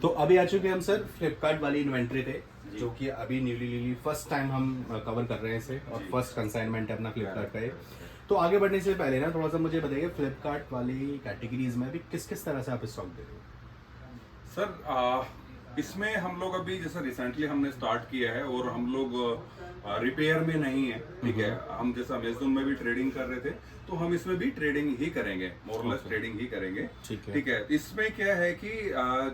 तो अभी आ चुके हैं हम सर फ्लिपकार्ट वाली इन्वेंट्री पे, जो कि अभी न्यूली फर्स्ट टाइम हम कवर कर रहे हैं इसे, और फर्स्ट कंसाइनमेंट है अपना फ्लिपकार्ट का ये। तो आगे बढ़ने से पहले ना थोड़ा सा मुझे बताइए, फ्लिपकार्ट वाली कैटेगरीज में अभी किस किस तरह से आप स्टॉक दे रहे हो? सर इसमें हम लोग अभी जैसे रिसेंटली हमने स्टार्ट किया है और हम लोग रिपेयर में नहीं है, ठीक है। हम जैसे अमेजोन में भी ट्रेडिंग कर रहे थे, तो हम इसमें भी ट्रेडिंग ही करेंगे, मोरलेस ट्रेडिंग ही करेंगे, ठीक है। इसमें क्या है कि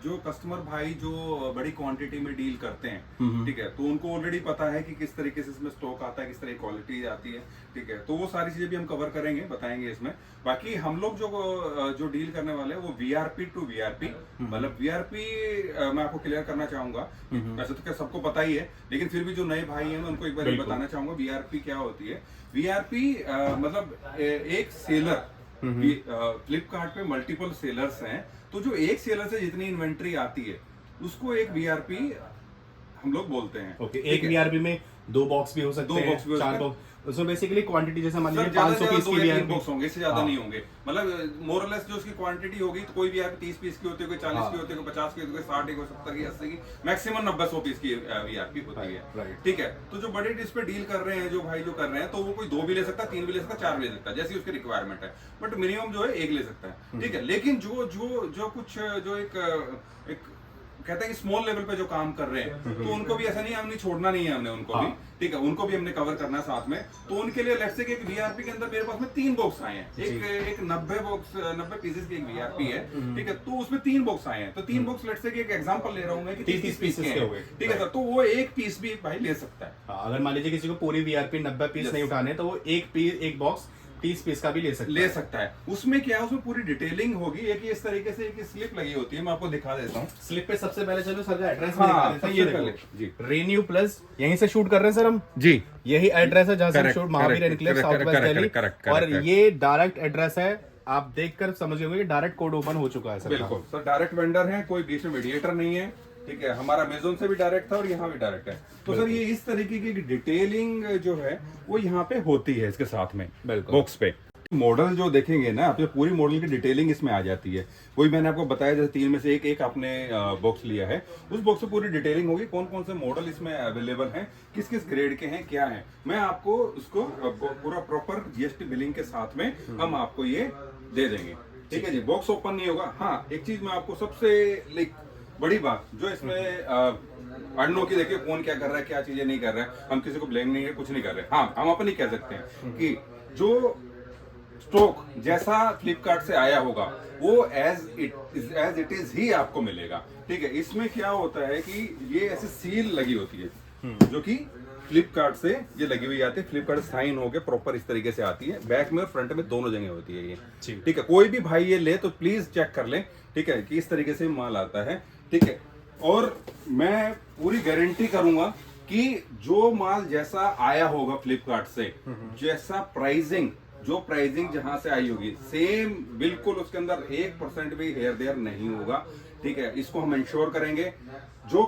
जो कस्टमर भाई जो बड़ी क्वांटिटी में डील करते हैं, ठीक है, तो उनको ऑलरेडी पता है कि किस तरीके से इसमें स्टॉक आता है, किस तरह की क्वालिटी आती है, ठीक है। तो वो सारी चीजें भी हम कवर करेंगे, बताएंगे इसमें। बाकी हम लोग जो डील करने वाले हैं वो वीआरपी टू वीआरपी, मतलब वीआरपी मैं आपको क्लियर करना चाहूंगा, वैसे तो क्या सबको पता ही है, लेकिन फिर भी जो नए भाई हैं मैं उनको एक बार बताना चाहूंगा वीआरपी क्या होती है। वीआरपी मतलब एक सेलर, फ्लिपकार्ट पे मल्टीपल सेलर्स हैं, तो जो एक सेलर से जितनी इन्वेंट्री आती है उसको एक वीआरपी हम लोग बोलते हैं। ओके, एक वीआरपी में 2 बॉक्स भी हो सकते हैं, 4 बॉक्स। उसमें बेसिकली क्वांटिटी जैसे मान लीजिए 500 पीस की वीआरपी बॉक्स होंगे, इससे ज्यादा नहीं होंगे। मतलब मोरलेस जो उसकी क्वांटिटी होगी, तो कोई वीआरपी 30 पीस की होती है, कोई 40 की होती है, कोई 50 की होती है, कोई 60 की, कोई 70 की, 80 की, मैक्सिमम 90-100 पीस की वीआरपी होती है, ठीक है। तो जो बड़े डिश पे डील कर रहे हैं, जो भाई जो कर रहे हैं, तो वो कोई 2 भी ले सकता है, 3 भी ले सकता है, 4 भी ले सकता है, जैसी उसकी रिक्वायरमेंट है। बट मिनिमम जो है 1 ले सकता है, ठीक है। लेकिन जो कुछ जो एक कहते हैं कि स्मॉल लेवल पे जो काम कर रहे हैं, तो उनको भी ऐसा नहीं, हमने छोड़ना नहीं है, हमने उनको भी, ठीक है, उनको भी हमने कवर करना है साथ में। तो उनके लिए लेट्स से कि एक वीआरपी के अंदर मेरे पास में 3 बॉक्स आए हैं, एक 90 पीसेस की एक वीआरपी है, ठीक है। तो उसमें 3 बॉक्स आए हैं, तो 3 बॉक्स लेट्स से कि एक एग्जांपल ले रहा हूं मैं कि 30 पीस के हैं, ठीक है सर। तो वो एक पीस भी भाई ले सकता है। अगर मान लीजिए किसी को पूरी वीआरपी 90 पीस नहीं उठाने, तो वो एक बॉक्स 30 पीस का भी ले सकता है। उसमें क्या है, उसमें पूरी डिटेलिंग होगी, एक इस तरीके से एक स्लिप लगी होती है, मैं आपको दिखा देता हूँ। स्लिप पे सबसे पहले चलो सर का एड्रेस भी दिखा देते हैं। ये देखो जी, रेन्यू प्लस, यहीं से शूट कर रहे हैं सर हम जी। यही एड्रेस है जहां से हम shoot, Mahavir enclave, south west Delhi. और ये डायरेक्ट एड्रेस है, आप देखकर समझ गए कि डायरेक्ट कोड ओपन हो चुका है सर। बिल्कुल सर, डायरेक्ट वेंडर है, कोई बीच में मीडिएटर नहीं है, ठीक है। हमारा अमेजोन से भी डायरेक्ट था और यहाँ भी डायरेक्ट है। तो सर ये इस तरीके की डिटेलिंग जो है वो यहाँ पे होती है इसके साथ में बॉक्स पे। मॉडल जो देखेंगे ना आप, पूरी मॉडल की डिटेलिंग इसमें आ जाती है। वही मैंने आपको बताया, जैसे 3 में से एक आपने बॉक्स लिया है, उस बॉक्स में पूरी डिटेलिंग होगी, कौन कौन से मॉडल इसमें अवेलेबल हैं, किस किस ग्रेड के हैं, क्या है। मैं आपको उसको पूरा प्रॉपर जीएसटी बिलिंग के साथ में हम आपको ये दे देंगे, ठीक है जी। बॉक्स ओपन नहीं होगा। हाँ, एक चीज मैं आपको सबसे बड़ी बात जो इसमें अड़नो की, देखिए कौन क्या कर रहा है, क्या चीजें नहीं कर रहा है, हम किसी को ब्लेम नहीं है, कुछ नहीं कर रहे। हाँ, हम अपनी कह सकते हैं कि जो स्टॉक जैसा फ्लिपकार्ट से आया होगा वो एज इट इज ही आपको मिलेगा, ठीक है। इसमें क्या होता है कि ये ऐसे सील लगी होती है, जो कि फ्लिपकार्ट से ये लगी हुई आती है, फ्लिपकार्ट साइन होके प्रॉपर इस तरीके से आती है, बैक में और फ्रंट में दोनों जगह होती है ये, ठीक है। कोई भी भाई ये ले तो प्लीज चेक कर ले, ठीक है, कि इस तरीके से माल आता है, ठीक है। और मैं पूरी गारंटी करूंगा कि जो माल जैसा आया होगा फ्लिपकार्ट से, जैसा प्राइसिंग जहां से आई होगी, सेम बिल्कुल उसके अंदर 1% भी हेयर देयर नहीं होगा, ठीक है। इसको हम इंश्योर करेंगे। जो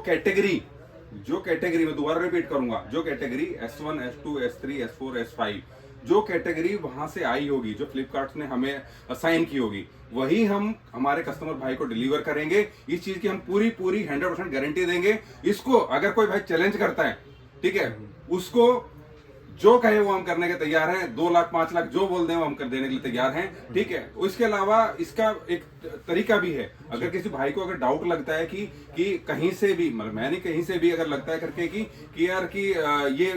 कैटेगरी में दोबारा रिपीट करूंगा, जो category S1, S2, S3, S4, S5 जो कैटेगरी वहां से आई होगी, जो फ्लिपकार्ट ने हमें असाइन की होगी, वही हम हमारे कस्टमर भाई को डिलीवर करेंगे। इस चीज की हम पूरी 100% गारंटी देंगे। इसको अगर कोई भाई चैलेंज करता है, ठीक है, उसको जो कहे वो हम करने के तैयार हैं। 2 लाख 5 लाख जो बोल दें वो हम कर देने के लिए तैयार हैं, ठीक है। इसके अलावा इसका एक तरीका भी है, अगर किसी भाई को अगर डाउट लगता है कि कहीं से भी, मतलब मैंने कहीं से भी अगर लगता है करके कि यार कि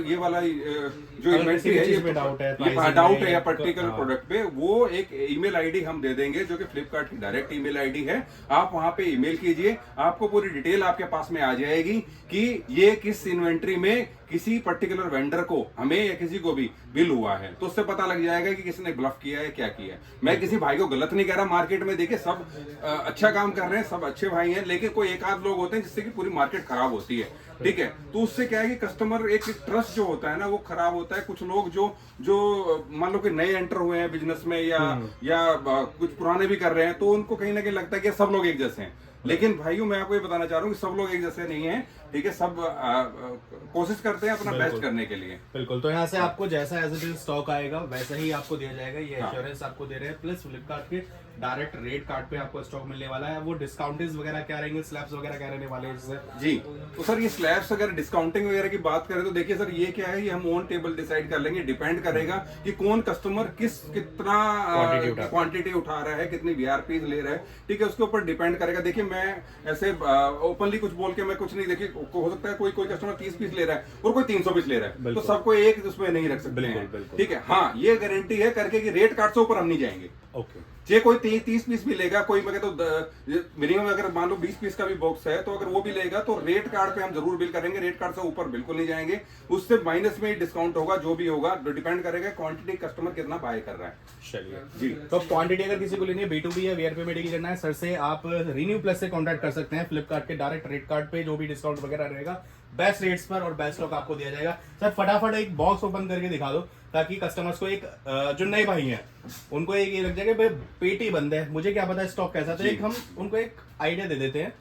ये वाला जो इन्वेंट्री है, ये डाउट है या पर्टिकुलर प्रोडक्ट पे, वो एक ईमेल आईडी हम दे देंगे जो कि फ्लिपकार्ट की डायरेक्ट ईमेल आईडी है। आप वहां पे ईमेल कीजिए, आपको पूरी डिटेल आपके पास में आ जाएगी कि ये किस इन्वेंट्री में किसी पर्टिकुलर वेंडर को, हमें या किसी को भी बिल हुआ है, तो उससे पता लग जाएगा कि किसने ब्लफ किया है, क्या किया है। मैं किसी भाई को गलत नहीं कह रहा, मार्केट में देखिए सब अच्छा काम कर रहे हैं, सब अच्छे भाई हैं, लेकिन कोई एक आध लोग होते हैं जिससे कि पूरी मार्केट खराब होती है, ठीक है। तो उससे क्या है कि कस्टमर एक ट्रस्ट जो होता है ना वो खराब होता है। कुछ लोग जो मान लो कि नए एंटर हुए हैं बिजनेस में या कुछ पुराने भी कर रहे हैं, तो उनको कहीं ना कहीं लगता है कि सब लोग एक जैसे हैं। लेकिन भाइयों मैं आपको ये बताना चाह रहा हूँ कि सब लोग एक जैसे नहीं हैं, ठीक है। सब कोशिश करते हैं अपना बेस्ट करने के लिए। बिल्कुल, तो यहाँ से आपको जैसा एज इट इज स्टॉक आएगा वैसा ही आपको दिया जाएगा, ये एश्योरेंस आपको दे रहे हैं। प्लस फ्लिपकार्ट के डायरेक्ट रेट कार्ड पे आपको स्टॉक मिलने वाला है। वो डिस्काउंटेज वगैरह क्या रहेंगे, स्लैब्स वगैरह क्या रहने वाले हैं इससे? जी, तो सर ये स्लैब्स अगर डिस्काउंटिंग वगैरह की बात करें तो देखिए सर, ये क्या है, ये हम ऑन टेबल डिसाइड कर लेंगे। डिपेंड करेगा कि कौन कस्टमर कितना क्वांटिटी उठा रहा है, कितनी वीआरपी ले रहा है, ठीक है, उसके ऊपर डिपेंड करेगा। देखिए मैं ऐसे ओपनली कुछ बोल के मैं कुछ नहीं, देखिए हो सकता है कोई कस्टमर 30 पीस ले रहा है और कोई 300 पीस ले रहा है, तो सबको एक उसमें नहीं रख सकते हैं, ठीक है। हाँ, ये गारंटी है करके कि रेट कार्ड से ऊपर हम नहीं जाएंगे। ओके, जे कोई 30 पीस भी लेगा, कोई मैं कहता हूं मिनिमम अगर मान लो 20 पीस का भी बॉक्स है, तो अगर वो भी लेगा तो रेट कार्ड पे हम जरूर बिल करेंगे, रेट कार्ड से ऊपर बिल्कुल नहीं जाएंगे। उससे माइनस में डिस्काउंट होगा, जो भी होगा डिपेंड करेगा क्वांटिटी कस्टमर कितना बाय कर रहा है। चलिए जी, तो क्वांटिटी अगर किसी को लेनी है, B2B या वीआरपी में डील करना है, सर से आप रीन्यू प्लस से कॉन्टैक्ट कर सकते हैं। फ्लिपकार्ट के डायरेक्ट रेट कार्ड पे जो भी डिस्काउंट वगैरह रहेगा बेस्ट रेट्स पर और बेस्ट स्टॉक आपको दिया जाएगा। सर फटाफट एक बॉक्स ओपन करके दिखा दो, ताकि कस्टमर्स को एक जो नए भाई हैं उनको एक ये लग जाएगा भाई पेटी बंद है, मुझे क्या पता स्टॉक कैसा, तो एक हम उनको एक आइडिया दे देते हैं,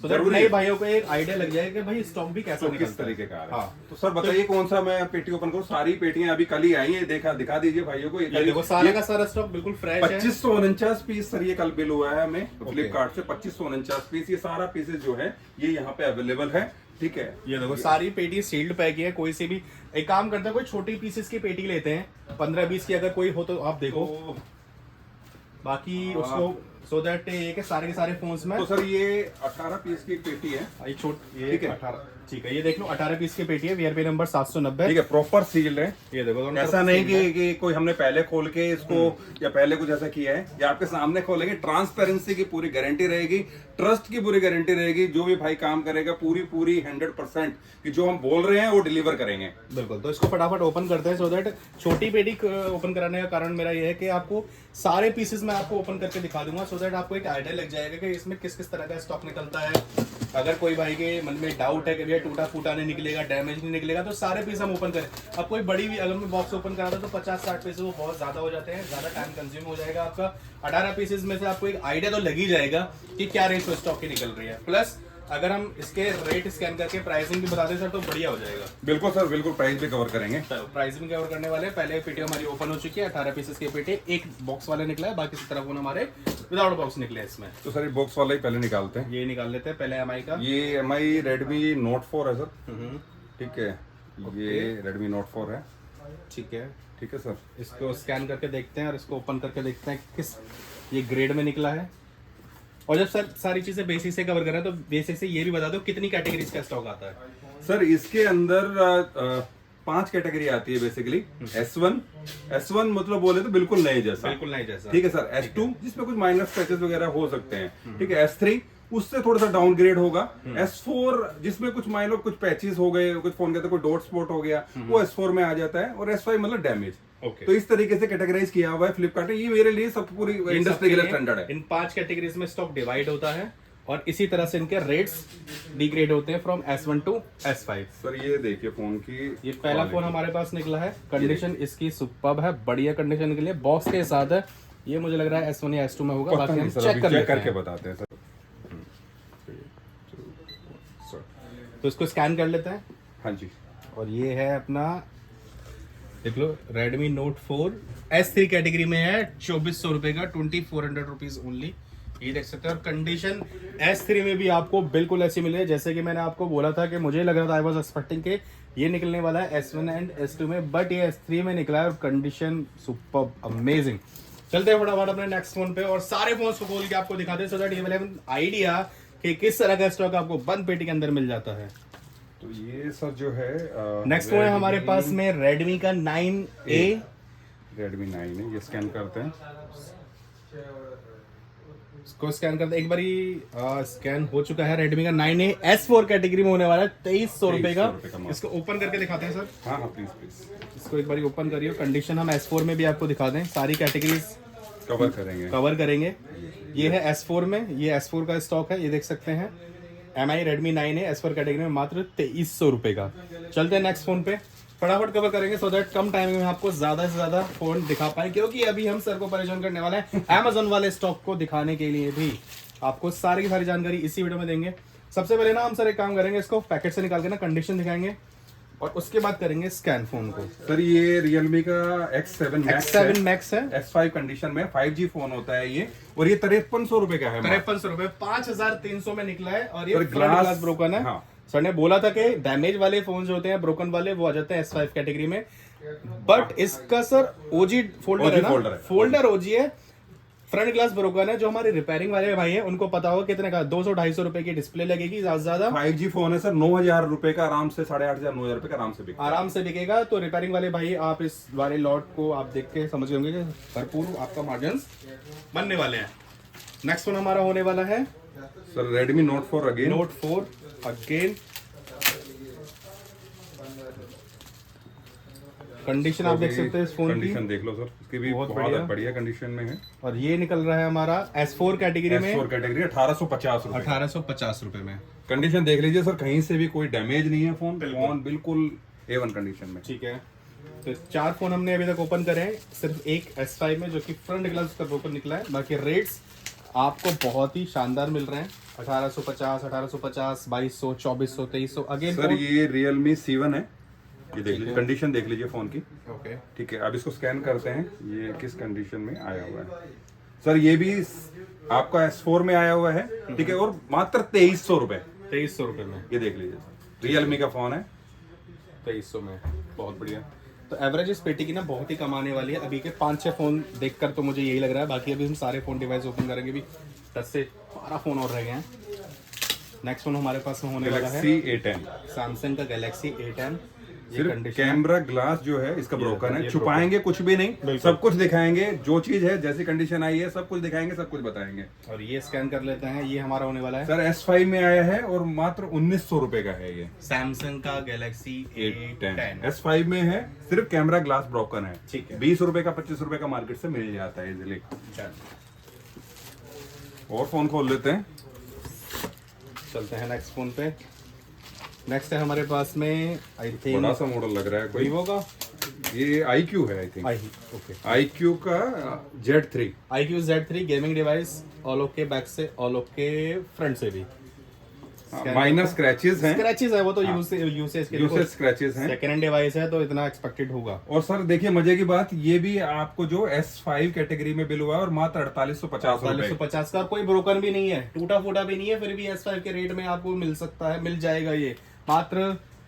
तो नए भाइयों को एक आइडिया लग जाएगा कि भाई स्टॉक भी कैसा तो किस तरीके का है। हाँ, तो सर बताइए कौन सा मैं पेटी ओपन करूं? सारी पेटियां अभी कल ही आई है, दिखा दीजिए भाइयों को। ये देखो सारा का सारा स्टॉक बिल्कुल फ्रेश है। 2549 पीस सर ये कल बिल हुआ है हमें फ्लिपकार्ट से। 2549 पीस, ये सारा पीसेस जो है ये यहाँ पे अवेलेबल है, ठीक है। ये देखो सारी पेटी सील्ड पैक है, कोई सी भी एक काम करता है, कोई छोटी पीसेस की पेटी लेते हैं 15-20 की अगर कोई हो तो आप देखो, बाकी उसको सो दैट ये के सारे फोन्स में। तो सर ये 18 पीस की एक पेटी है, ये ठीक है 18, ठीक है, ये देख लो 18 पीस की पेटी है, वीआरपी नंबर 790, ठीक है, प्रॉपर सील्ड है। ये देखो ऐसा नहीं कि कोई हमने पहले खोल के इसको या पहले कुछ ऐसा किया है, या आपके सामने खोलेंगे। ट्रांसपेरेंसी की पूरी गारंटी रहेगी, ट्रस्ट की पूरी गारंटी रहेगी। जो भी भाई काम करेगा पूरी 100% कि जो हम बोल रहे हैं वो डिलीवर करेंगे। बिल्कुल, तो इसको फटाफट ओपन करते हैं। सो दैट छोटी पेटी ओपन कराने का कारण मेरा ये है कि आपको सारे पीसेस मैं आपको ओपन करके दिखा दूंगा, सो दैट आपको एक आइडिया लग जाएगा कि इसमें किस किस तरह का स्टॉक निकलता है। अगर कोई भाई के मन में डाउट है कि भैया टूटा फूटा नहीं निकलेगा, डैमेज नहीं निकलेगा, तो सारे पीस हम ओपन करें। अब कोई बड़ी भी अगर मैं बॉक्स ओपन कराता तो 50-60 पीसेस वो बहुत ज्यादा हो जाते हैं, ज्यादा टाइम कंज्यूम हो जाएगा आपका। 18 पीसेस में से आपको एक आइडिया तो लग ही जाएगा कि क्या रेट स्टॉक की निकल रही है। प्लस अगर हम इसके रेट स्कैन करके प्राइसिंग भी बता दें सर तो बढ़िया हो जाएगा। बिल्कुल सर, बिल्कुल प्राइस भी कवर करेंगे। चलो प्राइस भी कवर करने वाले हैं। पहले पेटी हमारी ओपन हो चुकी है, 18 पीसेस की पेटी, एक बॉक्स वाला निकला है, बाकी 17 फोन हमारे विदाउट बॉक्स निकले हैं इसमें। तो सर ये बॉक्स वाला ही पहले निकालते हैं, ये निकाल लेते हैं पहले एमआई का। ये एमआई Redmi Note 4 है सर, ठीक है, ये Redmi Note 4 है, ठीक है, ठीक है सर। इसको स्कैन करके देखते हैं और इसको ओपन करके देखते हैं किस ये ग्रेड में निकला है। और जब सर सारी चीजें बेसिक से कवर कर रहे हैं तो बेसिक से ये भी बता दो कितनी कैटेगरीज का स्टॉक आता है। सर इसके अंदर 5 कैटेगरी आती है बेसिकली। S1 मतलब बोले तो बिल्कुल नए जैसा, बिल्कुल नए जैसा, ठीक है सर। S2 जिसमें कुछ माइनर स्क्रैचेस वगैरह हो सकते हैं, ठीक है। S3 उससे थोड़ा सा डाउनग्रेड होगा। S4 जिसमें कुछ मान लो कुछ पैचेस हो गए, कुछ फोन कहते कोई डॉट स्पॉट हो गया, वो S4 में आ जाता है। और S5 मतलब डैमेज। Okay. तो इस तरीके से कैटेगराइज किया हुआ है फ्लिपकार्ट ने। ये मेरे लिए सब पूरी इंडस्ट्री के लिए स्टैंडर्ड है। इन 5 कैटेगरीज में स्टॉक डिवाइड होता है और इसी तरह से इनके रेट्स डिग्रेड होते हैं from S1 to S5। Sir ये देखिए फोन की, ये पहला फोन हमारे पास निकला है, कंडीशन इसकी सुपर्ब है, बढ़िया कंडीशन के लिए बॉक्स के साथ है। ये मुझे लग रहा है S1 या S2 में होगा, बाकी हम चेक करके बताते हैं सर। तो इसको स्कैन कर लेते हैं। हाँ जी, और ये है अपना देख लो Redmi Note 4 S3 कैटेगरी में है, 2400 रुपए का, 2400 रुपीज ओनली। ये देख सकते हैं। और कंडीशन S3 में भी आपको बिल्कुल ऐसी मिली है जैसे कि मैंने आपको बोला था कि मुझे लग रहा था आई वाज एक्सपेक्टिंग के ये निकलने वाला है S1 एंड S2 में, बट ये S3 में निकला है और कंडीशन सुपर्ब, अमेजिंग। चलते हैं फटाफट अपने नेक्स्ट फोन पे और सारे फोन को खोल के आपको दिखाते हैं, so that you will have an idea कि किस तरह का स्टॉक आपको बंद पेटी के अंदर मिल जाता है। तो ये सर जो है नेक्स्ट फोन है हमारे पास में Redmi का 9A। Redmi 9 है, ये स्कैन करते हैं, इसको स्कैन करते एक बारी स्कैन हो चुका है। Redmi का 9A S4 कैटेगरी में होने वाला है, 2300 रुपए का। इसको ओपन करके दिखाते हैं सर। हाँ हाँ प्लीज प्लीज इसको एक बारी ओपन करिए। कंडीशन हम S4 में भी आपको दिखा दें, सारी कैटेगरीज कवर करेंगे। ये है S4 में, ये S4 का स्टॉक है, ये देख सकते हैं। MI Redmi 9A S4 category में मात्र 2300 रुपए का। चलते हैं नेक्स्ट फोन पे, फटाफट कवर करेंगे सो दैट कम टाइम में आपको ज्यादा से ज्यादा फोन दिखा पाए, क्योंकि अभी हम सर को परेशान करने वाले हैं Amazon वाले स्टॉक को दिखाने के लिए भी। आपको सारी की सारी जानकारी इसी वीडियो में देंगे। सबसे पहले ना हम सर एक काम करेंगे, इसको पैकेट से निकाल के ना कंडीशन दिखाएंगे और उसके बाद करेंगे स्कैन फोन को। सर ये Realme का X7 Max X7 Max है, S5 कंडीशन में 5G फोन होता है ये, और ये 5300 रुपए का है। 5300 रुपए, 5300 में निकला है। और ये सर, ग्लास ब्रोकन है। हाँ। सर ने बोला था कि डैमेज वाले फोन जो होते हैं, ब्रोकन वाले, वो आ जाते हैं S5 कैटेगरी में, बट इसका सर ओजी फोल्डर है ना, फोल्डर ओजी है, फ्रंट ग्लास ब्रोकन है। जो हमारे रिपेयरिंग वाले भाई हैं उनको पता होगा कितने का, 200-250 रुपए की डिस्प्ले लगेगी ज्यादा से ज्यादा। 5G फोन है सर, 9000 रुपए का आराम से, 8500-9000 रुपए का आराम से बिकेगा। तो रिपेयरिंग वाले भाई, आप इस वाले लॉट को आप देख के समझ होंगे कि भरपूर आपका मार्जिन बनने वाले हैं। नेक्स्ट वन हमारा होने वाला है sir Redmi Note 4 again. Note 4 again. Condition आप देख सकते हैं इस फोन की, कंडीशन देख लो सर, इसकी भी बहुत बढ़िया कंडीशन में है। और ये निकल रहा है हमारा S4 कैटेगरी में, S4 कैटेगरी 1850 रुपए। 1850 रुपए में। कंडीशन देख लीजिए सर, कहीं से भी कोई डैमेज नहीं है, फोन बिल्कुल A1 कंडीशन में। ठीक है, तो 4 फोन हमने अभी तक ओपन करे हैं, सिर्फ एक S5 में जो कि फ्रंट ग्लास उसका ब्रोकन निकला है। बाकी रेट्स आपको बहुत ही शानदार मिल रहे हैं, 1850, 2200, 2400, 2300। अगेन सर ये Realme C1 है, ये देख लीजिए, कंडीशन देख लीजिए फोन की। ओके, ठीक है, अब इसको स्कैन करते हैं, ये किस कंडीशन में आया हुआ है। सर ये भी आपका S4 में आया हुआ है, ठीक है, और मात्र 2300 रुपए। 2300 रुपए में ये देख लीजिए सर, Realme का फोन है, 2300 में, बहुत बढ़िया। तो एवरेज इस पेटी की ना बहुत ही कमाने वाली है। अभी के 5-6 फोन देखकर तो मुझे यही लग रहा है, बाकी अभी हम सारे फोन डिवाइस ओपन करेंगे, भी 10 से 12 फोन और रह गए हैं। नेक्स्ट फोन हमारे पास में होने वाला है Galaxy A10। सैमसंग का Galaxy A10। सिर्फ कैमरा ग्लास जो है इसका ब्रोकन है, छुपाएंगे कुछ भी नहीं, सब कुछ दिखाएंगे, जो चीज है जैसी कंडीशन आई है सब कुछ दिखाएंगे, सब कुछ बताएंगे। और ये स्कैन कर लेते हैं, ये हमारा होने वाला है सर S5 में आया है और मात्र 1900 रुपए का है ये सैमसंग का Galaxy A10। S5 में है, सिर्फ कैमरा ग्लास ब्रोकन है। ठीक है, 20 रुपए का 25 रुपए का मार्केट से मिल जाता है इजिली। और फोन खोल लेते हैं, चलते हैं नेक्स्ट फोन पे। नेक्स्ट है हमारे पास में आई थिंक बड़ा सा मॉडल लग रहा है कोई, वीवो का, ये iQ है आई थिंक, ओके, iQ का Z3। iQ Z3 gaming device, all okay back से, ऑल ओके फ्रंट से भी, माइनर स्क्रैचेस हैं, स्क्रैचेस है वो तो यूसेज के लिए, स्क्रैचेस हैं। सेकंड हैंड डिवाइस है तो इतना एक्सपेक्टेड होगा। और सर देखिए मजे की बात, ये भी आपको जो S5 कैटेगरी में बिल हुआ है और मात्र 4850 रुपए। 4850 का, कोई ब्रोकन भी नहीं है, टूटा फूटा भी नहीं है, फिर भी S5 के रेट में आपको मिल सकता है, मिल जाएगा ये मात्र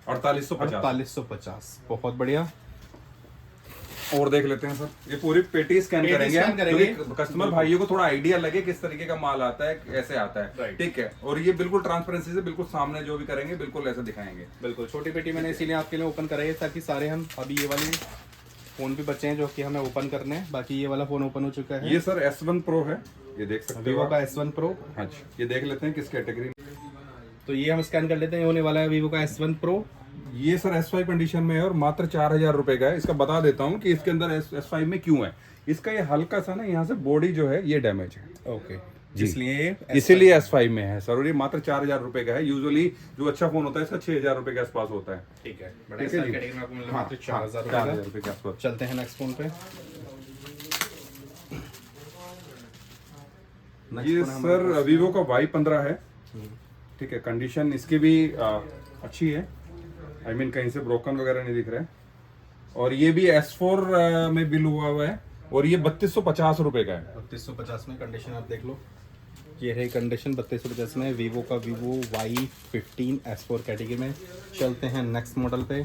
4850। बहुत बढ़िया। और देख लेते हैं सर, ये पूरी पेटी स्कैन करेंगे, कस्टमर भाइयों को थोड़ा आइडिया लगे किस तरीके का माल आता है, कैसे आता है। ठीक है, और ये बिल्कुल ट्रांसपेरेंसी से, बिल्कुल सामने जो भी करेंगे बिल्कुल ऐसे दिखाएंगे। बिल्कुल छोटी पेटी मैंने इसीलिए आपके लिए ओपन कराई है, ताकि सारे हम अभी ये वाले फोन भी बचे हैं जो कि हमें ओपन करने हैं। बाकी ये वाला फोन ओपन हो चुका है, ये सर S1 Pro है, ये देख सकते हो वीवो का S1 Pro। हाँ जी, ये देख लेते हैं किस कैटेगरी। तो ये हम स्कैन कर लेते हैं, होने वाला है वीवो का S1 Pro। ये सर S5 कंडीशन में है और मात्र 4000 रुपए का है। इसका बता देता हूँ कि इसके अंदर S5 में क्यों है। इसका ये हल्का सा ना यहाँ से बॉडी जो है ये डैमेज है, ओके, इसलिए इसीलिए S5 में है सर। और ये मात्र 4000 रुपए का है। यूजुअली जो अच्छा फोन होता है इसका 6000 रुपए के आसपास होता है। ठीक है, ठीक है जी, मात्र 4000 रुपए के आसपास। चलते हैं नेक्स्ट फोन पे। ये सर वीवो का Y15 है। ठीक है, कंडीशन इसकी भी अच्छी है, आई मीन कहीं से ब्रोकन वगैरह नहीं दिख रहा है। और ये भी S4 में बिल हुआ है और ये 3250 रुपए का है। 3250 में कंडीशन आप देख लो, ये है कंडीशन 3250 में वीवो का वीवो Y15 S4 कैटेगरी में। चलते हैं नेक्स्ट मॉडल पे।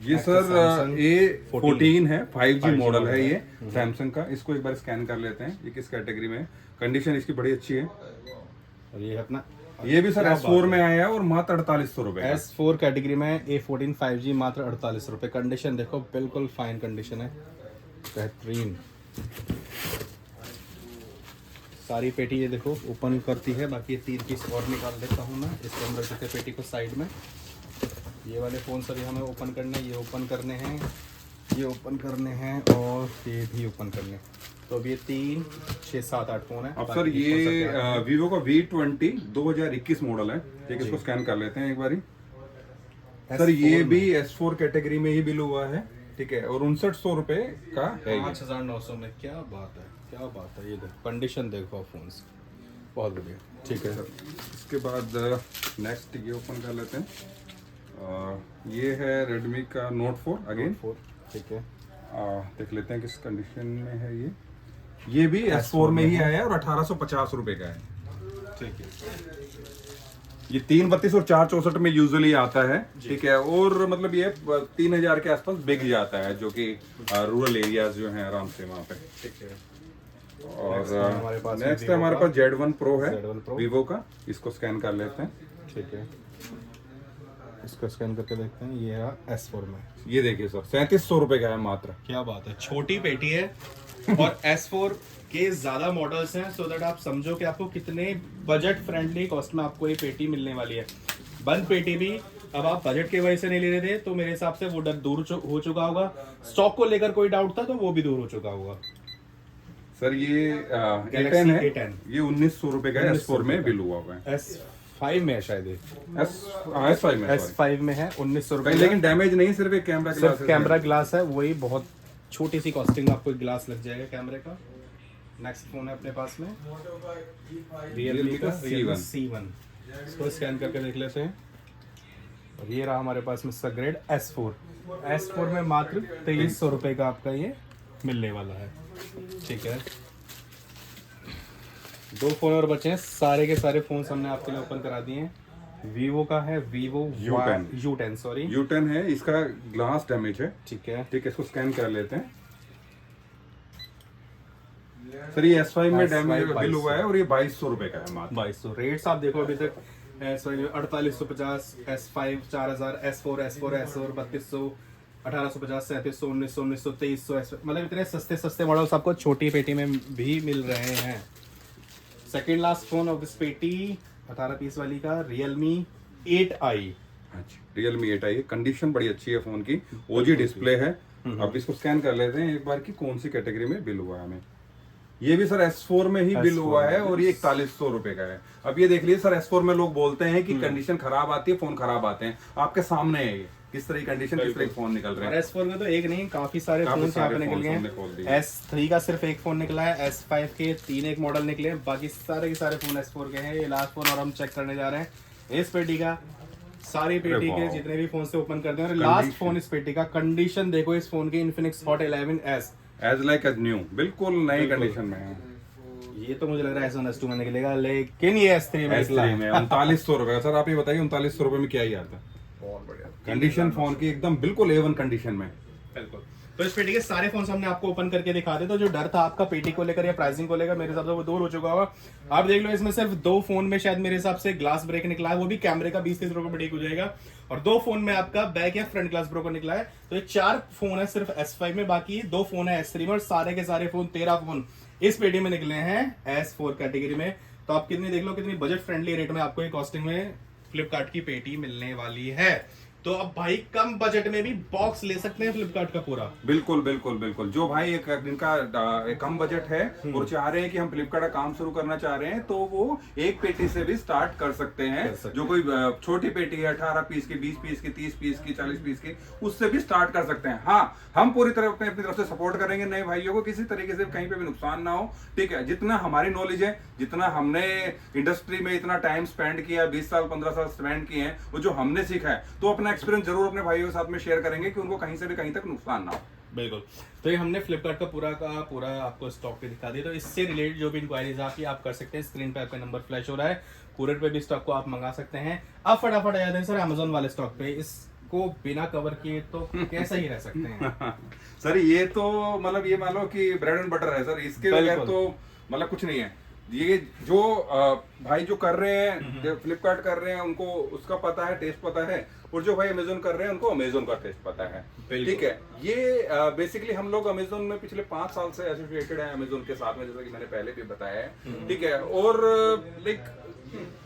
ये सर A14 है, 5G मॉडल है ये सैमसंग का। इसको एक बार स्कैन कर लेते हैं, ये किस कैटेगरी में है। कंडीशन इसकी बड़ी अच्छी है। और ये अपना, ये भी सर S4 में आया है और मात्र 4800 रुपए। S4 कैटेगरी में A14 5G मात्र 48 रुपए। कंडीशन देखो, बिल्कुल फाइन कंडीशन है, बेहतरीन। सारी पेटी ये देखो ओपन करती है। बाकी 3 पीस और निकाल देता हूँ मैं, इसके अंदर देते पेटी को साइड में। ये वाले फ़ोन सभी हमें ओपन करने, ये ओपन करने हैं, ये ओपन करने हैं और ये भी ओपन करने। तो अब ये 3, 6, 7, 8 फोन है। अब सर ये वीवो का V20 2021 मॉडल है। ठीक है, इसको स्कैन कर लेते हैं एक बारी। सर ये भी S4 कैटेगरी में ही बिल हुआ है। ठीक है, और 5900 रुपए का है। 5900 में, क्या बात है, क्या बात है। ये देखो कंडीशन देखो फोन से, बहुत बढ़िया। ठीक है, इसके बाद नेक्स्ट ये ओपन कर लेते हैं। ये है रेडमी का Note 4 अगेन। 4 ठीक है। देख लेते हैं किस कंडीशन में है ये भी S4 में ही आया है और 1850 रुपए का है। ठीक है। ये 332 और 464 में यूजुअली आता है, ठीक है। और मतलब ये 3000 के आसपास बिक जाता है, जो कि रूरल एरियाज जो हैं आराम से वहाँ पे। ठीक है। और नेक्स्ट Vivo हमारे का पास Z1 Pro है, Z1 Pro। वीवो का। इसको स्कैन कर लेते हैं। ठीक है, इसको स्कैन करके देखते हैं। ये है S4 में। ये देखिए सर, 3700 रुपए का है मात्र। क्या बात है, छोटी पेटी है और S4 के ज्यादा मॉडल्स हैं, सो दैट आप समझो कि आपको कितने बजट फ्रेंडली कॉस्ट में आपको ये पेटी मिलने वाली है। बंद पेटी भी अब आप बजट के वजह से नहीं ले रहे थे तो मेरे हिसाब से वो डर दूर हो चुका होगा। स्टॉक को लेकर कोई डाउट था तो वो भी दूर हो चुका होगा। सर ये Galaxy A10 है, A10 ये 1900 रुपए का है, S4 में बिल हुआ हुआ है। S5 में है शायद ये। S5 में, S5 में है 1900 रुपए। लेकिन डैमेज नहीं, सिर्फ एक कैमरा ग्लास सिर्फ कैमरा ग्लास है, वही बहुत छोटी सी कॉस्टिंग में आपको ग्लास लग जाएगा कैमरे का। नेक्स्ट फोन है अपने पास में Realme का C1। इसको स्कैन करके देख लेते हैं। और ये रहा हमारे पास में इसका ग्रेड S4 में मात्र 2300 रुपए का आपका ये मिलने वाला है। ठीक है, दो फोन और बचे हैं, सारे के सारे फोन हमने आपके लिए ओपन करा दिए हैं। वीवो का है Vivo U10 सॉरी U10 है, इसका ग्लास डैमेज है। ठीक है, ठीक है, इसको स्कैन कर लेते हैं। सर ये S5 में डैमेज बिल हुआ है और ये 2200 रुपए का है मात्र। 2200 रेट्स आप देखो अभी तक। S5 में 4850, S5 4000, S4 3200, 1850, 3700, 1900, 2300, मतलब इतने सस्ते सस्ते मॉडल्स आपको छोटी पेटी में भी मिल रहे हैं। Second last phone of this पेटी 18 पीस वाली का Realme 8i। Realme 8i, condition बड़ी अच्छी है फोन की, OG डिस्प्ले है। अब इसको स्कैन कर लेते हैं एक बार कि कौन सी कैटेगरी में बिल हुआ है हमें। ये भी सर S4 में ही बिल हुआ है और ये 4100 रुपए का है। अब ये देख लीजिए सर, S4 में लोग बोलते हैं कि कंडीशन खराब आती है, फोन खराब आते हैं, आपके सामने है ये किस तरह की कंडीशन, किस तरह के फोन निकल रहे हैं। S4 में तो एक नहीं, काफी सारे फोन यहाँ पे निकल गए हैं। S3 का सिर्फ एक फोन निकला है, S5 के 3 एक मॉडल निकले हैं, बाकी सारे के सारे फोन S4 के हैं। ये लास्ट फोन और हम चेक करने जा रहे हैं इस पेटी का। सारी पेटी के जितने भी फोन से ओपन करते हैं, लास्ट फोन इस पेटी का। कंडीशन देखो इस फोन की, Infinix Hot 11s as like as new, बिल्कुल नई कंडीशन में है। ये तो मुझे लग रहा है S1 S2 में निकलेगा, लेकिन ये S3 में निकला है। 3900 रुपए। सर आप ये बताइए 3900 रुपए में क्या ही आता है। बहुत बढ़िया कंडीशन फोन की एकदम बिल्कुल A1 कंडीशन में। बिल्कुल। तो इस पेटी के सारे फोन हमने आपको ओपन करके दिखा दे, तो जो डर था आपका पेटी को लेकर या प्राइसिंग को लेकर, मेरे हिसाब से वो दूर हो चुका होगा। आप देख लो, इसमें सिर्फ 2 फोन में शायद मेरे हिसाब से ग्लास ब्रेक निकला है, वो भी कैमरे का 20-30 रुपए में ठीक हो जाएगा। और 2 फोन में आपका बैक या फ्रंट ग्लास ब्रोकन निकला है। तो ये 4 फोन है सिर्फ S5 में, बाकी 2 फोन है S3 में, और सारे के सारे फोन 13 फोन इस पेटी में निकले हैं S4 कैटेगरी में। तो आप कितनी देख लो, कितनी बजट फ्रेंडली रेट में आपको ये कॉस्टिंग में फ्लिपकार्ट की पेटी मिलने वाली है। तो अब भाई कम बजट में भी बॉक्स ले सकते हैं फ्लिपकार्ट का पूरा। बिल्कुल बिल्कुल बिल्कुल। जो भाई एक जिनका कम बजट है और चाह रहे हैं कि हम फ्लिपकार्ट का काम शुरू करना चाह रहे हैं, तो वो एक पेटी से भी स्टार्ट कर सकते हैं। जो कोई छोटी पेटी है 18 पीस की, 20 पीस की, 30 पीस की, 40 पीस की, उससे भी स्टार्ट कर सकते हैं। हाँ, हम पूरी तरह अपनी तरफ से सपोर्ट करेंगे नए भाइयों को, किसी तरीके से कहीं पे भी नुकसान ना हो। ठीक है, जितना हमारी नॉलेज है, जितना हमने इंडस्ट्री में इतना टाइम स्पेंड किया, 20 साल 15 साल स्पेंड किए हैं, वो जो हमने सीखा है, तो अपना एक्सपीरियंस जरूर अपने भाइयों के साथ में शेयर करेंगे कि उनको कहीं से भी कहीं तक नुकसान ना हो। बिल्कुल। तो ये हमने फ्लिपकार्ट का पूरा आपको स्टॉक पे दिखा दिया। तो इससे रिलेटेड जो भी इंक्वायरीज आपकी आप कर सकते हैं, स्क्रीन पे आपका नंबर फ्लैश हो रहा है, कुरियर पे भी स्टॉक को आप मंगा सकते हैं। अब फटाफट आ जाते हैं सर अमेजोन वाले स्टॉक पे। इसको बिना कवर किए तो कैसा ही रह सकते हैं। सर ये तो मतलब ये मान लो कि ब्रेड एंड बटर है सर, इसके बगैर तो मतलब कुछ नहीं है। ये जो भाई जो कर रहे हैं, फ्लिपकार्ट कर रहे हैं, उनको उसका पता है, टेस्ट पता है, और जो भाई अमेजोन कर रहे हैं उनको अमेजोन का टेस्ट पता है। ठीक है, ये बेसिकली हम लोग अमेजोन में पिछले 5 साल से एसोसिएटेड है अमेजोन के साथ में, जैसा कि मैंने पहले भी बताया है। ठीक है, और लाइक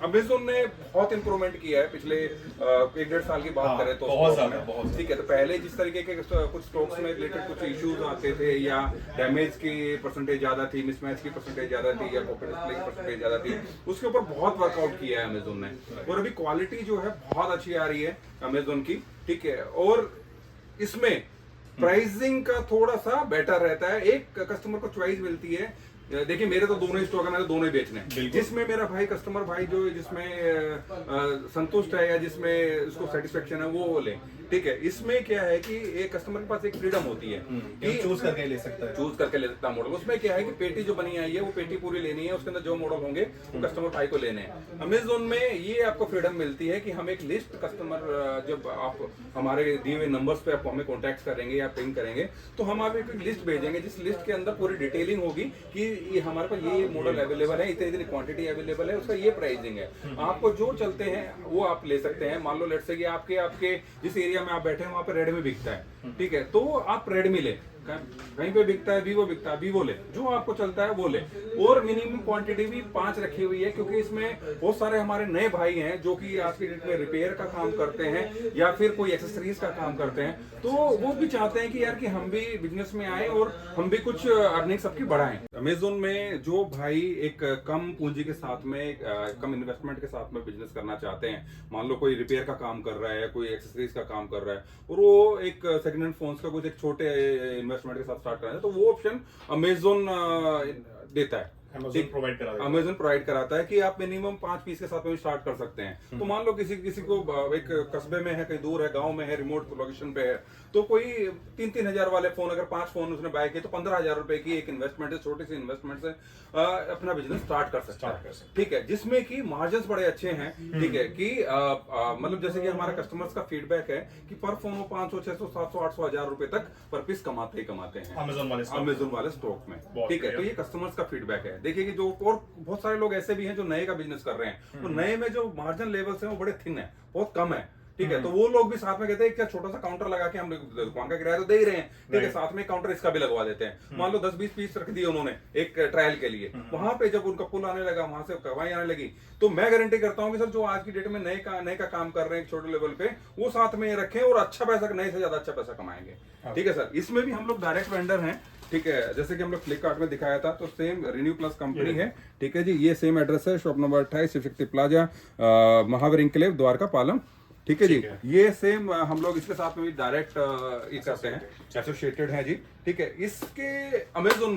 अमेजोन ने बहुत इंप्रूवमेंट किया है पिछले 1-1.5 साल की बात करें तो बहुत ज्यादा। ठीक है, तो पहले जिस तरीके के कुछ स्टॉक्स में रिलेटेड कुछ इश्यूज आते थे, या डैमेज की परसेंटेज ज्यादा थी, मिसमैच की परसेंटेज ज्यादा थी, या कॉपी डिस्प्ले की परसेंटेज ज्यादा थी, उसके ऊपर बहुत वर्कआउट किया है अमेजोन ने। और अभी क्वालिटी जो है बहुत अच्छी आ रही है अमेजोन की। ठीक है, और इसमें प्राइसिंग का थोड़ा सा बेटर रहता है, एक कस्टमर को चॉइस मिलती है देखिए मेरे तो दोनों ही स्टॉक है, मैंने दोनों ही बेचने हैं। जिसमें मेरा भाई कस्टमर भाई जो जिसमें संतुष्ट है या जिसमें उसको सेटिस्फेक्शन है वो ले, ठीक है। इसमें क्या है कि एक कस्टमर के पास एक फ्रीडम होती है कि चूज करके ले सकता है, चूज करके ले सकता है मॉडल। उसमें क्या है कि पेटी जो बनी आई है वो पेटी पूरी लेनी है, उसके अंदर जो मॉडल होंगे वो कस्टमर भाई को लेने हैं। अमेजोन में ये आपको फ्रीडम मिलती है कि हम एक लिस्ट कस्टमर, जब आप हमारे दिए हुए नंबर्स पे आप हमें कॉन्टेक्ट करेंगे या पिंग करेंगे तो हम आपको एक लिस्ट भेजेंगे, जिस लिस्ट के अंदर पूरी डिटेलिंग होगी कि ये हमारे पास ये मॉडल अवेलेबल है, इतनी इतनी क्वांटिटी अवेलेबल है, उसका ये प्राइसिंग है, आपको जो चलते हैं वो आप ले सकते हैं। मान लो लेट्स से कि आपके जिस एरिया में आप बैठे हैं वहाँ पे रेडमी बिकता है, ठीक है, तो आप रेडमी ले, कहीं पे बिकता है वीवो बिकता है, वीवो ले, जो आपको चलता है वो ले। और मिनिमम क्वांटिटी भी 5 रखी हुई है, क्योंकि इसमें बहुत सारे हमारे नए भाई हैं जो कि आज की डेट में रिपेयर का काम करते हैं या फिर कोई एक्सेसरीज का काम करते हैं, तो वो भी चाहते हैं कि यार कि हम भी बिजनेस में आए और हम भी कुछ अर्निंग सबकी बढ़ाएं। अमेजोन में जो भाई एक कम पूंजी के साथ में, कम इन्वेस्टमेंट के साथ में बिजनेस करना चाहते हैं, मान लो कोई रिपेयर का काम कर रहा है, कोई एक्सेसरीज का काम कर रहा है और वो एक सेकंड हैंड फोन्स का कुछ एक छोटे इन्वेस्टमेंट के साथ स्टार्ट करना है, तो वो ऑप्शन अमेजोन देता है, अमेजोन प्रोवाइड कराता है कि आप मिनिमम 5 पीस के साथ में स्टार्ट कर सकते हैं। तो मान लो किसी को एक कस्बे में है, कहीं दूर है, गांव में है, रिमोट लोकेशन पे है, तो कोई 3-3 हजार वाले फोन, अगर 5 फोन उसने बाय किए तो 15,000 रुपए की एक इन्वेस्टमेंट है, छोटी सी इन्वेस्टमेंट से अपना बिजनेस स्टार्ट कर सकता है, ठीक है, जिसमें कि मार्जिन बड़े अच्छे हैं, ठीक है, कि मतलब जैसे कि हमारे कस्टमर्स का फीडबैक है कि पर फोन वो 500, 600, 700, 800 हजार रुपए तक पर पीस कमाते हैं अमेजोन वाले स्टॉक में, ठीक है। तो ये कस्टमर्स का फीडबैक है। देखिए कि जो और बहुत सारे लोग ऐसे भी हैं जो नए का बिजनेस कर रहे हैं, तो नए में जो मार्जिन लेवल्स हैं वो बड़े थिन है, बहुत कम है, ठीक है, तो वो लोग भी साथ में कहते हैं क्या छोटा सा काउंटर लगा के हम दुकान का किराया तो दे ही रहे हैं, ठीक है, साथ में काउंटर इसका भी लगवा देते हैं। मान लो 10-20 पीस रख दिए उन्होंने एक ट्रायल के लिए, वहां पे जब उनका पुल आने लगा, वहां से कमाई आने लगी, तो मैं गारंटी करता हूं कि सर जो आज की डेट में नए का काम कर रहे हैं छोटे लेवल पे, वो साथ में रखें और अच्छा पैसा, नए से ज्यादा अच्छा पैसा कमाएंगे, ठीक है सर। इसमें भी हम लोग डायरेक्ट वेंडर हैं, ठीक है, जैसे कि हम लोग फ्लिपकार्ट में दिखाया था, तो सेम रिन्यू प्लस कंपनी है, ठीक है जी। ये सेम एड्रेस है, shop number 28 Shiv Shakti plaza, Mahavir enclave, Dwarka Palam, ठीक है जी। ये सेम हम लोग इसके साथ में भी डायरेक्ट ये करते हैं, एसोसिएटेड है जी, ठीक है। इसके अमेजोन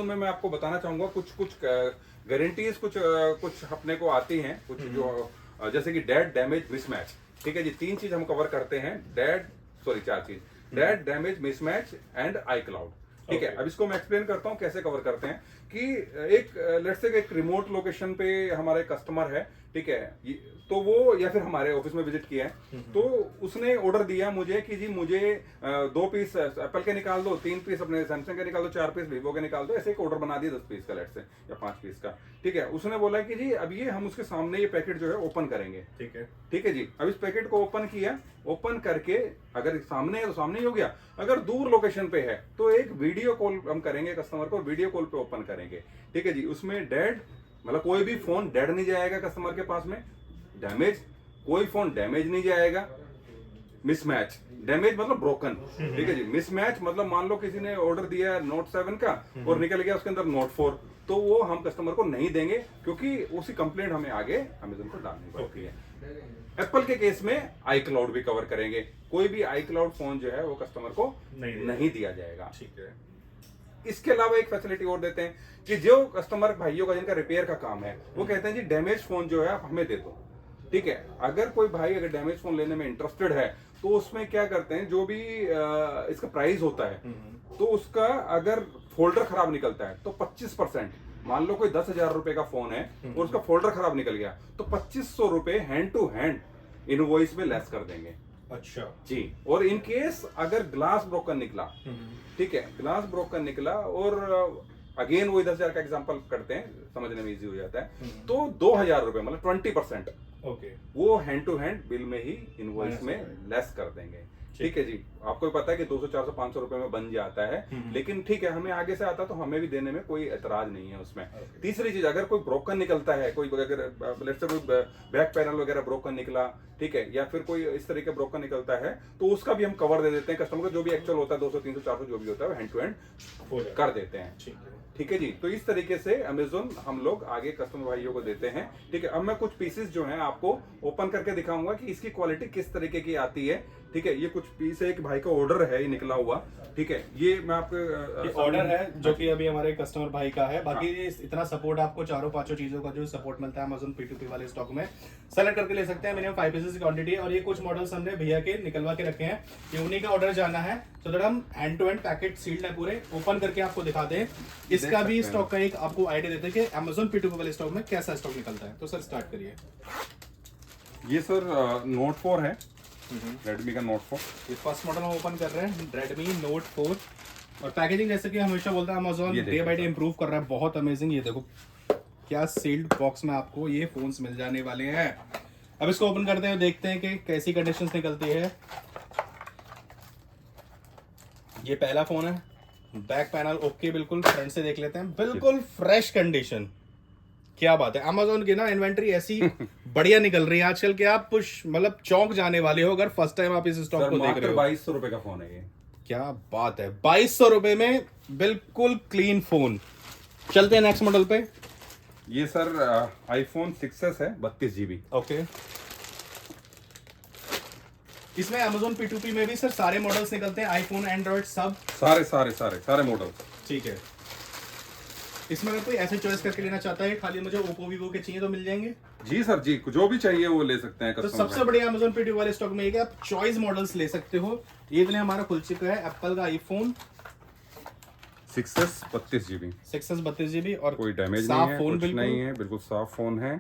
में मैं आपको बताना चाहूंगा कुछ गारंटीज कुछ अपने को आती हैं, कुछ जो जैसे कि डेड, डैमेज, मिसमैच, ठीक है जी। 3 चीज हम कवर करते हैं, 4 चीज, dead, damage, mismatch and I cloud, ठीक है। अब इसको मैं एक्सप्लेन करता हूँ कैसे कवर करते हैं कि एक लेट्स से एक रिमोट लोकेशन पे हमारा कस्टमर है, ठीक है, तो वो या फिर हमारे ऑफिस में विजिट किया है, तो उसने ऑर्डर दिया मुझे कि जी मुझे 2 पीस एप्पल के निकाल दो, 3 पीस अपने सैमसंग के निकाल दो, 4 पीस वीवो के निकाल दो, ऐसे एक ऑर्डर बना दिया 10 पीस का लेट्स से या 5 पीस का, ठीक है। उसने बोला कि जी अब ये हम उसके सामने ये पैकेट जो है ओपन करेंगे, ठीक है जी। अब इस पैकेट को ओपन किया, ओपन करके अगर सामने है तो सामने ही हो गया, अगर दूर लोकेशन पे है तो एक वीडियो कॉल हम करेंगे कस्टमर को, वीडियो कॉल पे ओपन करेंगे, ठीक है जी। उसमें डेड मतलब कोई भी फोन डेड नहीं जाएगा कस्टमर के पास में, डैमेज कोई फोन डैमेज नहीं जाएगा, मिसमैच डैमेज मतलब ब्रोकन, ठीक है जी। मिसमैच मतलब मान लो किसी ने ऑर्डर दिया है नोट 7 का और निकल गया उसके अंदर नोट 4, तो वो हम कस्टमर को नहीं देंगे, क्योंकि उसी कंप्लेंट हमें आगे अमेजन को डालनी पड़ती है। एप्पल के केस में आई क्लाउड भी कवर करेंगे, कोई भी आई क्लाउड फोन जो है वो कस्टमर को नहीं दिया जाएगा, ठीक है। इसके अलावा एक फैसिलिटी और देते हैं कि जो कस्टमर भाइयों का जिनका रिपेयर का काम है, वो कहते हैं जी डैमेज फोन जो है आप हमें दे दो, ठीक है। अगर कोई भाई अगर डैमेज फोन लेने में इंटरेस्टेड है तो उसमें क्या करते हैं, जो भी इसका प्राइस होता है तो उसका अगर फोल्डर खराब निकलता है तो 25%, मान लो कोई 10,000 रुपए का फोन है और उसका फोल्डर खराब निकल गया तो 2500 रुपए हैंड टू हैंड इनवॉइस में लेस कर देंगे, अच्छा जी। और इन केस अगर ग्लास ब्रोकन निकला, ठीक है, ग्लास ब्रोकन निकला और अगेन वही 10,000 का एग्जांपल करते हैं, समझने में इजी हो जाता है, तो 2,000 रुपए मतलब 20%, ओके, वो हैंड टू हैंड बिल में ही इनवॉइस में लेस कर देंगे, ठीक है जी। आपको भी पता है कि 200, 400, 500 रुपए में बन जाता है, लेकिन ठीक है, हमें आगे से आता तो हमें भी देने में कोई एतराज नहीं है उसमें। तीसरी चीज, अगर कोई ब्रोकन निकलता है, कोई अगर लेट्स से कोई बैक पैनल वगैरह ब्रोकन निकला, ठीक है, या फिर कोई इस तरीके ब्रोकन निकलता है, तो उसका भी हम कवर दे देते हैं कस्टमर को, जो भी एक्चुअल होता है 200, 300, 400 जो भी होता है हैंड टू हैंड कर देते हैं, ठीक है जी। तो इस तरीके से अमेजोन हम लोग आगे कस्टमर भाइयों को देते हैं, ठीक है। अब मैं कुछ पीसेस जो हैं आपको ओपन करके दिखाऊंगा कि इसकी क्वालिटी किस तरीके की आती है, ठीक है। ये कुछ कुछ पीस है, एक भाई का ऑर्डर है, ये निकला हुआ, ठीक है, ये मैं आपको ऑर्डर है जो कि अभी हमारे कस्टमर भाई का है। बाकी इतना सपोर्ट आपको चारों पांचों चीजों का जो सपोर्ट मिलता है Amazon P2P वाले स्टॉक में, सेलेक्ट करके ले सकते हैं। मिनिमम 5 पीसेस की क्वांटिटी है। और ये कुछ मॉडल्स हमने भैया के निकलवा के रखे हैं, ये उन्हीं का ऑर्डर जाना है, तो दैट हम end to end packet sealed है पूरे, ओपन करके आपको दिखा दें। इसका भी स्टॉक का एक आपको आइडिया देते हैं कि Amazon P2P वाले स्टॉक में कैसा स्टॉक निकलता है। तो सर स्टार्ट करिए। ये सर Note 4 है, Redmi का Note 4। ये फर्स्ट मॉडल हम ओपन कर रहे हैं, Redmi Note 4। और पैकेजिंग जैसे कि हमेशा बोलता है Amazon day by day improve कर रहा है, बहुत अमेजिंग। ये देखो क्या सील्ड बॉक्स में आपको ये फोन्स मिल जाने वाले हैं। अब इसको ओपन करते हैं, देखते हैं कि कैसी कंडीशंस निकलती है। ये पहला फोन है, बैक पैनल ओके, बिल्कुल फ्रंट से देख लेते हैं, बिल्कुल फ्रेश कंडीशन। क्या बात है, Amazon की ना इन्वेंट्री ऐसी बढ़िया निकल रही है आजकल कि आप मतलब चौंक जाने वाले हो अगर फर्स्ट टाइम आप इस स्टॉक को देख रहे हो। 2200 रुपए का फोन है ये। क्या बात है, 2200 रुपए में बिल्कुल क्लीन फोन। चलते हैं नेक्स्ट मॉडल पे। ये सर iPhone 6s है, 32 GB। ओके, इसमें Amazon P2P में भी सर सारे मॉडल्स निकलते हैं, आईफोन, एंड्रॉइड, सब सारे मॉडल। ठीक है। इसमें अगर कोई ऐसे चॉइस करके लेना चाहता है, खाली मुझे ओप्पो वीवो के चाहिए तो मिल जाएंगे? जी सर जी, जो भी चाहिए वो ले सकते हैं। तो सबसे बढ़िया Amazon P2P वाले स्टॉक में ये कि आप चॉइस मॉडल्स ले सकते हो। ये इतने हमारा खुल चुका है एप्पल का iPhone 6s 32 GB। 6s 32 GB और कोई डैमेज नहीं है, कुछ नहीं है, बिल्कुल साफ फोन है।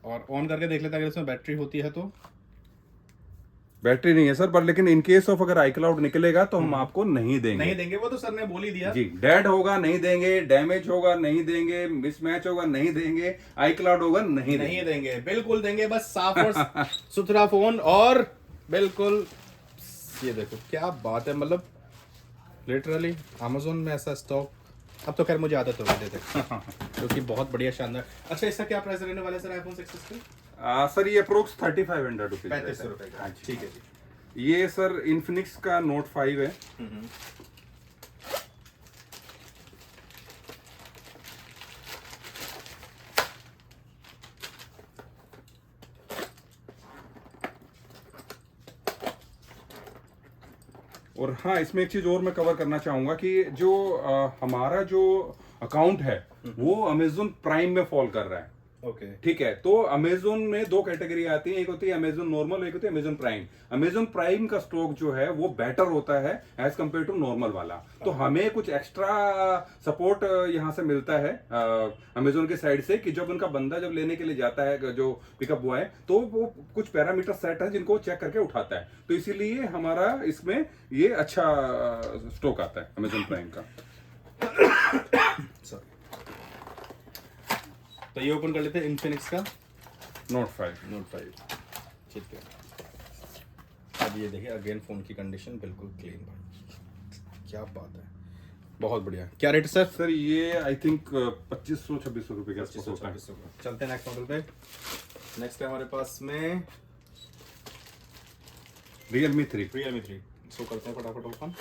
और ऑन करके देख लेते हैं अगर इसमें बैटरी होती है तो। बैटरी नहीं है सर, पर लेकिन इन केस ऑफ अगर iCloud निकलेगा तो हम आपको नहीं देंगे। वो तो सर ने बोल ही दिया जी। डेड होगा नहीं देंगे, डैमेज होगा नहीं देंगे, मिसमैच होगा नहीं देंगे, iCloud होगा नहीं देंगे, बिल्कुल देंगे। बस साफ और सुथरा फोन, और बिल्कुल ये देखो क्या बात है, मतलब लिटरली Amazon में ऐसा स्टॉक अब तो खैर मुझे आदत हो गई थे क्योंकि बहुत बढ़िया शानदार। अच्छा, इसका क्या प्राइस रहने वाला है सर आईफोन 6s के? सर ये अप्रोक्स 3500 रुपीज, 3500 रुपए का। ठीक है जी। ये सर इन्फिनिक्स का Note 5 है। और हाँ, इसमें एक चीज और मैं कवर करना चाहूंगा कि जो हमारा जो अकाउंट है वो Amazon प्राइम में फॉल कर रहा है। ओके, ठीक है। तो Amazon में दो कैटेगरी आती है, एक होती है Amazon नॉर्मल, एक होती है Amazon प्राइम। Amazon प्राइम का स्टॉक जो है वो बेटर होता है एज कम्पेयर टू नॉर्मल वाला। तो हमें कुछ एक्स्ट्रा सपोर्ट यहाँ से मिलता है Amazon के साइड से कि जब उनका बंदा जब लेने के लिए जाता है, जो पिकअप बॉय, तो वो कुछ पैरामीटर सेट है जिनको चेक करके उठाता है। तो इसीलिए हमारा इसमें ये अच्छा स्टॉक आता है Amazon प्राइम का। तो ये ओपन कर लेते हैं इन्फिनिक्स का Note 5। ठीक है। अब ये देखिए अगेन फोन की कंडीशन बिल्कुल क्लीन भाई, क्या बात है, बहुत बढ़िया। क्या रेट सर? सर ये आई थिंक 2500-2600 रुपए के आसपास होता है। चलते हैं नेक्स्ट मॉडल पे। नेक्स्ट है हमारे पास में Realme 3। इसको करते हैं फटाफट ओपन।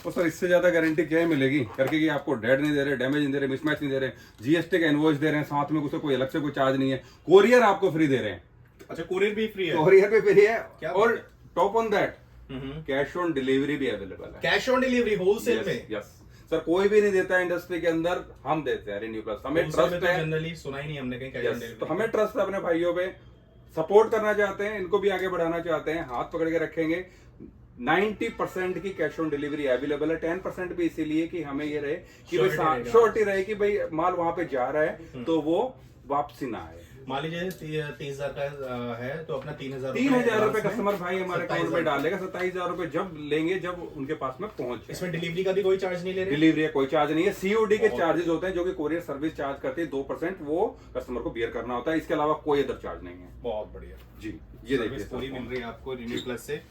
तो सर इससे ज्यादा गारंटी क्या मिलेगी करके कि आपको डेड नहीं दे रहे, डैमेज नहीं दे रहे, मिसमैच नहीं दे रहे, जीएसटी का इनवॉइस दे रहे हैं, साथ में उससे कोई अलग से कोई चार्ज नहीं है, कोरियर आपको फ्री दे रहे हैं। अच्छा, कोरियर भी फ्री है? कोरियर भी फ्री है, और top on that cash on delivery भी अवेलेबल है। कैश ऑन डिलीवरी होलसेल में? यस सर, कोई भी नहीं देता है इंडस्ट्री के अंदर, हम देते हैं रिन्यू प्लस। हमें ट्रस्ट है, जनरली सुना ही नहीं हमने कहीं कैश ऑन डिलीवरी। तो हमें ट्रस्ट है अपने भाइयों पे, सपोर्ट करना चाहते हैं, इनको भी आगे बढ़ाना चाहते हैं, हाथ पकड़ के रखेंगे। 90% की कैश ऑन डिलीवरी अवेलेबल है, 10% भी इसीलिए कि हमें ये रहे कि भाई श्योरिटी रहे कि भाई माल वहां पे जा रहा है तो वो वापसी ना आए। मान लीजिए 30,000 का है तो अपना 3,000 रुपए कस्टमर भाई हमारे अकाउंट में डालेगा, 27,000 रुपए जब लेंगे, जब उनके पास में पहुंच जाए। इसमें डिलीवरी का भी कोई चार्ज नहीं ले रहे? डिलीवरी का कोई चार्ज नहीं है। सीओडी के चार्जेस होते हैं जो कि कोरियर सर्विस चार्ज करते हैं 2%, वो कस्टमर को बियर करना होता है, इसके अलावा कोई अदर चार्ज नहीं है। बहुत बढ़िया जी, ये देखिए पूरी मिल रही है आपको रिन्यू प्लस से।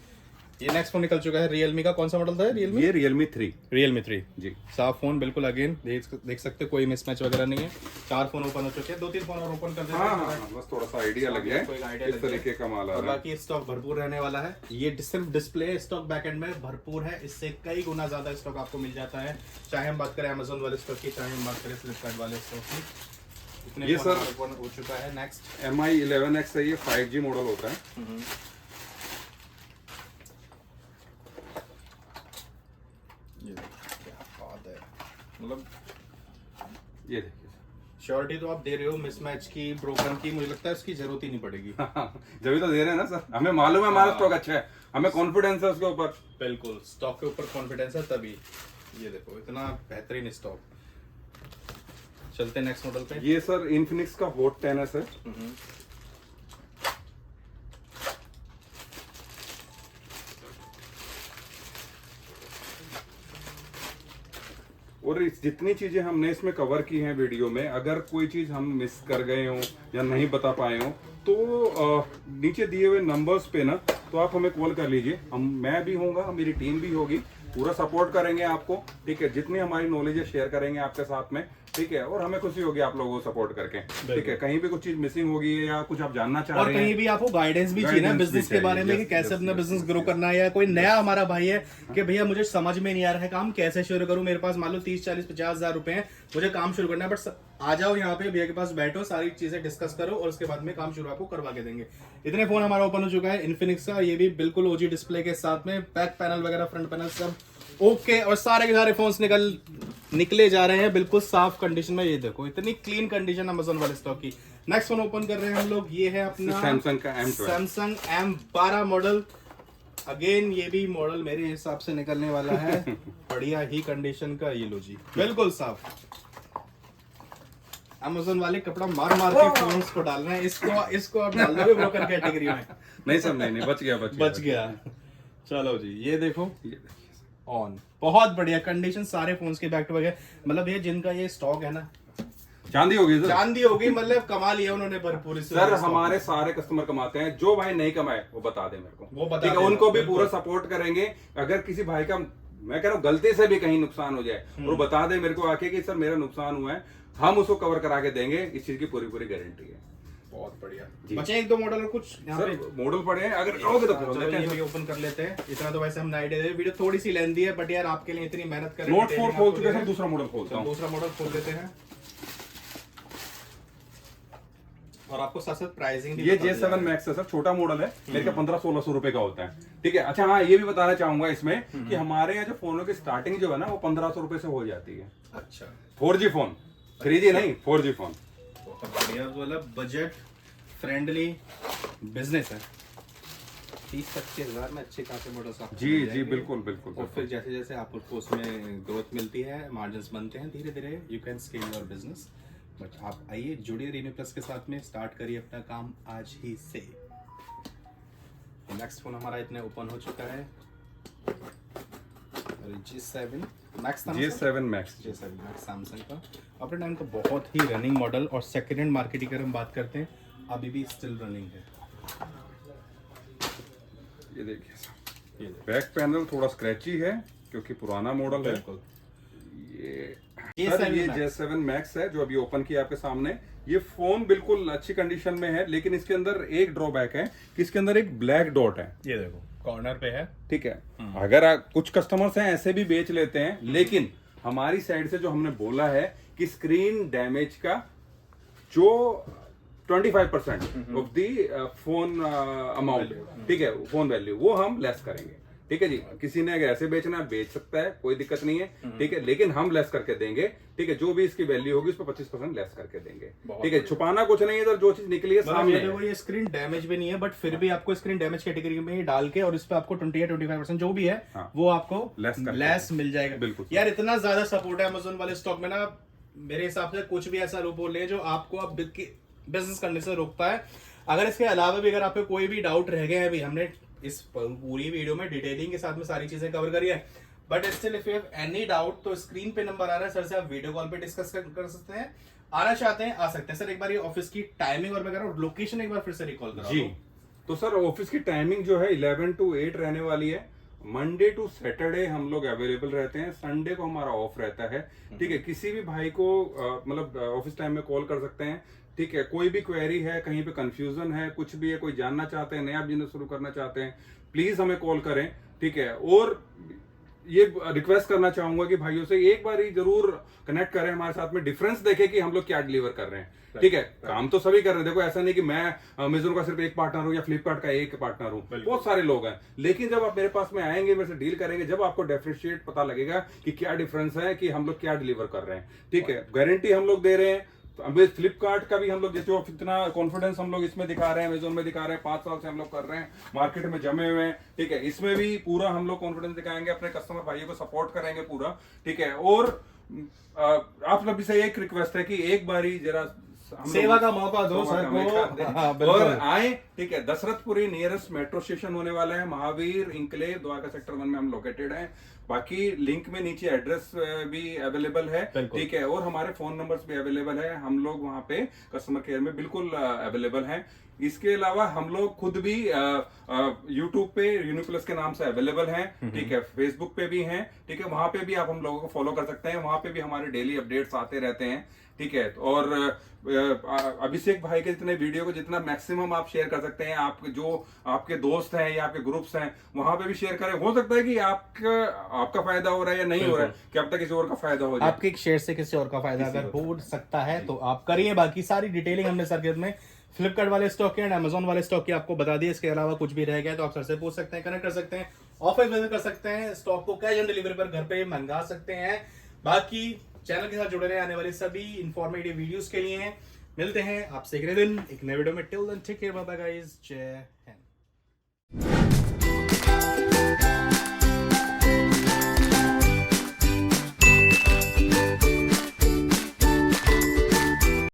ये नेक्स्ट फोन निकल चुका है रियलमी का, कौन सा मॉडल था रियलमी? ये Realme 3 जी। साफ फोन बिल्कुल, अगेन देख सकते हैं कोई मिसमैच वगैरह नहीं है। 4 फोन ओपन हो चुके हैं, 2-3 फोन और ओपन कर देते हैं। हाँ, बस थोड़ा सा आइडिया लग गया इस तरीके का माल आ रहा है। बाकी स्टॉक भरपूर रहने वाला है। ये सिर्फ डिस्प्ले स्टॉक बैकएंड में भरपूर है, इससे कई गुना ज्यादा स्टॉक आपको मिल जाता है, चाहे हम बात करें Amazon वाले स्टॉक की, चाहे हम बात करें फ्लिपकार्ट वाले स्टॉक की। इतने ये फोन सर हमारे फोन हो चुका है। नेक्स्ट MI 11X है, ये 5G मॉडल होता है। ये क्या बात है, मतलब ये देखिए श्योरिटी तो आप दे रहे हो मिसमैच की, ब्रोकन की, मुझे लगता है इसकी जरूरत ही नहीं पड़ेगी। जब तो दे रहे हैं ना सर, हमें मालूम है हमारा स्टॉक अच्छा है, हमें कॉन्फिडेंस है उसके ऊपर। बिल्कुल, स्टॉक के ऊपर कॉन्फिडेंस है तभी। ये देखो इतना बेहतरीन स्टॉक। चलते नेक्स्ट मॉडल पे। ये सर इन्फिनिक्स का हॉट 10S है। और इस जितनी चीजें हमने इसमें कवर की हैं वीडियो में, अगर कोई चीज हम मिस कर गए हो या नहीं बता पाए हो तो नीचे दिए हुए नंबर्स पे ना, तो आप हमें कॉल कर लीजिए। मैं भी होऊंगा, मेरी टीम भी होगी, पूरा सपोर्ट करेंगे आपको, ठीक है। जितनी हमारी नॉलेज है शेयर करेंगे आपके साथ में, ठीक है। और हमें खुशी होगी आप लोगों को सपोर्ट करके, ठीक है। कहीं भी कुछ चीज मिसिंग होगी है या कुछ आप जानना चाह रहे हैं, और कहीं भी आपको गाइडेंस भी चाहिए ना बिजनेस के बारे में कि कैसे अपना बिजनेस ग्रो करना है, या कोई नया हमारा भाई है कि भैया मुझे समझ में नहीं आ रहा है काम कैसे शुरू करूं, मेरे पास मान लो 30, 40, 50 हजार रुपए हैं, मुझे काम शुरू करना है, बट आ जाओ यहाँ पे भैया के पास बैठो, सारी चीजें डिस्कस करो और उसके बाद में काम शुरू आपको करवा के देंगे। इतने फोन हमारा ओपन हो चुका है इन्फिनिक्स का, ये भी बिल्कुल ओजी डिस्प्ले के साथ में, बैक पैनल वगैरह फ्रंट पैनल सब ओके, और सारे के सारे फोन्स निकले जा रहे हैं बिल्कुल साफ कंडीशन में। ये देखो इतनी क्लीन कंडीशन अमेज़न वाले स्टॉक की। नेक्स्ट फोन ओपन कर रहे हैं हम लोग, ये है अपना सैमसंग का सैमसंग M12 मॉडल। अगेन ये भी मॉडल मेरे हिसाब से निकलने वाला है बढ़िया ही कंडीशन का। ये लो जी बिल्कुल साफ। अमेज़न वाले कपड़ा मार मार के फोन्स को डाल रहे हैं, इसको आप डाल दोगे ब्रोकर कैटेगरी में। नहीं सर, नहीं बच गया। चलो जी, ये देखो ऑन, बहुत बढ़िया कंडीशन, सारे फोन्स के बैक टू बैक है। मतलब ये जिनका ये स्टॉक है ना, चांदी होगी सर, चांदी होगी, मतलब कमा लिया उन्होंने भरपूर। सर हमारे सारे कस्टमर कमाते हैं, जो भाई नहीं कमाए वो बता दे मेरे को, वो बता ठीक है। उनको भी पूरा सपोर्ट करेंगे। अगर किसी भाई का, मैं कह रहा हूँ, गलती से भी कहीं नुकसान हो जाए और बता दे मेरे को आके कि सर मेरा नुकसान हुआ है, हम उसको कवर करा के देंगे, इस चीज की पूरी गारंटी है। बहुत बढ़िया। बचे एक दो मॉडल और कुछ यहाँ पे मॉडल पड़े हैं, अगर कहोगे तो चलो ये भी ओपन कर लेते हैं। इतना तो वैसे हम आइडिया दे, वीडियो थोड़ी सी लेंथी है बट यार आपके लिए इतनी मेहनत कर रहे हैं। नोट 4 खोल चुके हैं, दूसरा मॉडल खोलता हूं। दूसरा मॉडल खोल देते हैं और आपको साथ साथ प्राइसिंग। ये J7 Max है सर, छोटा मॉडल है, मेरे का 1500-1600 रुपए का होता है, ठीक है। अच्छा हाँ, ये भी बताना चाहूंगा इसमें कि हमारे यहाँ जो फोनों की स्टार्टिंग जो है ना, वो 1500 रुपए से हो जाती है। अच्छा, 4G फोन, 3G नहीं, 4G फोन। बहुत बढ़िया, मतलब बजट फ्रेंडली बिजनेस है। 30-25 हजार में अच्छे खासे मॉडल्स आपको जी मिल जी जाएंगे। बिल्कुल बिल्कुल। और फिर जैसे जैसे आपको उसमें ग्रोथ मिलती है, मार्जिन्स बनते हैं, धीरे धीरे you can scale your business. But आप आइए, जुड़िए रीमी प्लस के साथ में, स्टार्ट करिए अपना काम आज ही से। नेक्स्ट फोन हमारा इतने ओपन हो चुका है, G7 Max J7 Max Samsung का अपने टाइम का बहुत ही रनिंग मॉडल, और सेकेंड हैंड मार्केट की अगर हम बात करते हैं अभी भी स्टिल रनिंग है। ये देखिए सर, ये बैक पैनल थोड़ा स्क्रैची है क्योंकि पुराना मॉडल है। बिल्कुल। ये सर ये J7 Max है जो अभी ओपन किया आपके सामने। ये फोन बिल्कुल अच्छी कंडीशन में है, लेकिन इसके अंदर एक ड्रॉबैक है कि इसके अंदर एक ब्लैक डॉट है। ये देखो कॉर्नर पे है, ठीक है। अगर कुछ कस्टमर्स हैं ऐसे भी बेच लेते हैं, लेकिन हमारी साइड से जो हमने बोला है कि स्क्रीन डैमेज का जो 25% ऑफ द फोन अमाउंट, ठीक है, फोन वैल्यू, वो हम लेस करेंगे, ठीक है जी। किसी ने अगर ऐसे बेचना है बेच सकता है, कोई दिक्कत नहीं है, ठीक है, लेकिन हम लेस करके देंगे, ठीक है। जो भी इसकी वैल्यू होगी उस पर 25% लेस करके देंगे, ठीक है। छुपाना कुछ नहीं है सर, जो चीज निकली है सामने है। ये स्क्रीन डैमेज भी नहीं है, बट फिर भी आपको स्क्रीन डैमेज कैटेगरी में ही डाल के, और इस पे आपको 20 या 25% जो भी है वो आपको लेस मिल जाएगा। बिल्कुल यार इतना ज्यादा सपोर्ट है अमेज़न वाले स्टॉक में ना, मेरे हिसाब से कुछ भी ऐसा रूप बोले जो आपको अब बिजनेस करने से रोकता है। अगर इसके अलावा भी अगर आपको कोई भी डाउट रह गए हैं, अभी हमने इस पूरी वीडियो में डिटेलिंग के साथ में सारी चीजें कवर करी है, but still if you have any doubt तो स्क्रीन पे नंबर आ रहा है, सर से आप वीडियो कॉल पे डिस्कस कर सकते हैं। आना चाहते हैं आ सकते हैं। सर एक बार ये ऑफिस की टाइमिंग और वगैरह लोकेशन एक बार फिर से रिकॉल करो जी। तो सर ऑफिस की टाइमिंग जो है 11 to 8 रहने वाली है। मंडे टू सैटरडे हम लोग अवेलेबल रहते हैं, संडे को हमारा ऑफ रहता है, ठीक है। किसी भी भाई को मतलब ऑफिस टाइम में कॉल कर सकते हैं, ठीक है। कोई भी क्वेरी है, कहीं पे कंफ्यूजन है, कुछ भी है, कोई जानना चाहते हैं, नया बिजनेस शुरू करना चाहते हैं, प्लीज हमें कॉल करें, ठीक है। और ये रिक्वेस्ट करना चाहूंगा कि भाइयों से एक बार ही जरूर कनेक्ट करें हमारे साथ में, डिफरेंस देखें कि हम लोग क्या डिलीवर कर रहे हैं। ठीक है, काम तो सभी कर रहे हैं, देखो ऐसा नहीं कि मैं अमेज़न का सिर्फ एक पार्टनर हूं या फ्लिपकार्ट का एक पार्टनर हूं, बहुत सारे लोग हैं। लेकिन जब आप मेरे पास में आएंगे, मेरे से डील करेंगे, जब आपको डिफरेंशिएट पता लगेगा कि क्या डिफरेंस है, कि हम लोग क्या डिलीवर कर रहे हैं। ठीक है, गारंटी हम लोग दे रहे हैं। अभी फ्लिपकार्ट का भी हम लोग जो इतना कॉन्फिडेंस हम लोग इसमें दिखा रहे हैं, अमेज़न में दिखा रहे हैं, 5 साल से हम लोग कर रहे हैं, मार्केट में जमे हुए हैं। ठीक है, इसमें भी पूरा हम लोग कॉन्फिडेंस दिखाएंगे, अपने कस्टमर भाइयों को सपोर्ट करेंगे पूरा। ठीक है, और आप सभी से एक रिक्वेस्ट है कि एक बारी जरा सेवा का मौका दो सर को और आए। ठीक है, दशरथपुरी नियरेस्ट मेट्रो स्टेशन होने वाला है, महावीर इंक्लेव द्वारका सेक्टर 1 में हम लोकेटेड हैं। बाकी लिंक में नीचे एड्रेस भी अवेलेबल है। ठीक है, और हमारे फोन नंबर्स भी अवेलेबल है, हम लोग वहां पे कस्टमर केयर में बिल्कुल अवेलेबल हैं। इसके अलावा हम लोग खुद भी यूट्यूब पे यूनिप्लस के नाम से अवेलेबल हैं। ठीक है, फेसबुक पे भी हैं। ठीक है, वहां पे भी आप हम लोगों को फॉलो कर सकते हैं, वहां पे भी हमारे डेली अपडेट्स आते रहते हैं। ठीक है, और अभिषेक भाई के जितने वीडियो को जितना मैक्सिमम आप शेयर कर सकते हैं, आपके जो आपके दोस्त हैं या आपके ग्रुप्स हैं, वहां पे भी शेयर करें। हो सकता है कि आपका फायदा हो रहा है या नहीं हो रहा है, कि अब तक किसी और का फायदा हो जाए, आपके एक शेयर से किसी और का फायदा अगर हो सकता है तो आप करिए। बाकी सारी डिटेलिंग हमने सर में फ्लिपकार्ट वाले स्टॉक के एंड अमेजोन वाले स्टॉक की आपको बता दिए। इसके अलावा कुछ भी रह गया तो आप सर से पूछ सकते हैं, कनेक्ट कर सकते हैं, ऑफिस विजिट कर सकते हैं, स्टॉक को कैश ऑन डिलीवरी पर घर पे मंगा सकते हैं। बाकी चैनल के साथ जुड़े रहे, आने वाली सभी इंफॉर्मेटिव वीडियोस के लिए मिलते हैं आपसे एक नए दिन एक नए वीडियो में। Till then take care, bye bye guys, जय